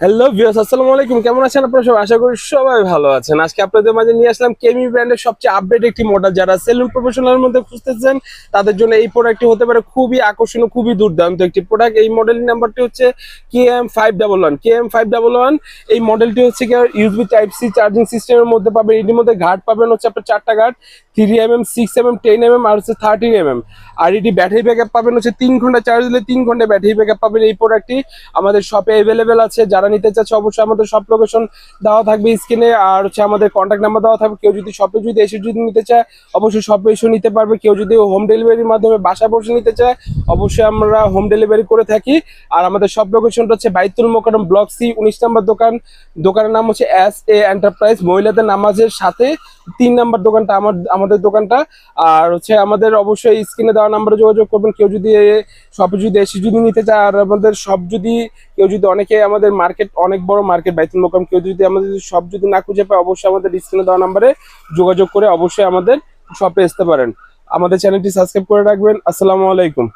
Hello viewers, আসসালামু আলাইকুম। কেমন আছেন আপনারা সবাই? আশা করি সবাই ভালো আছেন। আজকে আপনাদের মাঝে নিয়ে আসলাম কেমি ব্র্যান্ডের সবচেয়ে আপডেট একটি মডেল। যারা সেলুন প্রফেশনালের মধ্যে খুঁজতেছেন তাদের জন্য এই প্রোডাক্টটি হতে পারে খুবই আকর্ষণীয়, খুবই দুর্দান্ত একটি প্রোডাক্ট। এই মডেলের নাম্বারটি হচ্ছে KM511। এই মডেলটি হচ্ছে কি ইউএসবি টাইপ সি চার্জিং সিস্টেমের মধ্যে পাবেন। এটির মধ্যে ঘাট পাবেন হচ্ছে আপনার 4টা ঘাট, 3mm, 6mm, 10mm আর হচ্ছে 13mm। আর এটি ব্যাটারি ব্যাকআপ পাবেন হচ্ছে 3 ঘন্টা চার্জ দিলে 3 ঘন্টা ব্যাটারি ব্যাকআপ পাবেন। এই প্রোডাক্টটি আমাদের শপে অ্যাভেলেবেল আছে। যারা নিতে চাচ্ছে অবশ্যই আমাদের সব লোকেশন দেওয়া থাকবে স্ক্রিনে, আর হচ্ছে আমাদের কন্ট্যাক্ট নাম্বার দেওয়া থাকবে। কেউ যদি শপে যদি এসে যদি নিতে চায় অবশ্যই শপে এসে নিতে পারবে। কেউ যদি হোম ডেলিভারির মাধ্যমে বাসায় বসে নিতে চায় অবশ্যই আমরা হোম ডেলিভারি করে থাকি। আর আমাদের সব লোকেশনটা হচ্ছে বাইতুল মোকাররম ব্লক সি 19 নম্বর দোকান। দোকানের নাম হচ্ছে SA এন্টারপ্রাইজ। মহিলাদের নামাজের সাথে 3 নম্বর দোকানটা আমাদের দোকানটা। আর হচ্ছে আমাদের অবশ্যই স্ক্রিনে দেওয়া নাম্বারে যোগাযোগ করবেন কেউ যদি শপে যদি এসে যদি নিতে চায়। আর আমাদের সব যদি কেউ যদি অনেকে আমাদের মার্কেট অনেক বড় মার্কেট বাইতুল মোকাররম, কেউ যদি আমাদের সব যদি না খুঁজে পায় অবশ্যই আমাদের স্ক্রিনে দেওয়া নাম্বারে যোগাযোগ করে অবশ্যই আমাদের শপে আসতে পারেন। আমাদের চ্যানেলটি সাবস্ক্রাইব করে রাখবেন। আসসালামু আলাইকুম।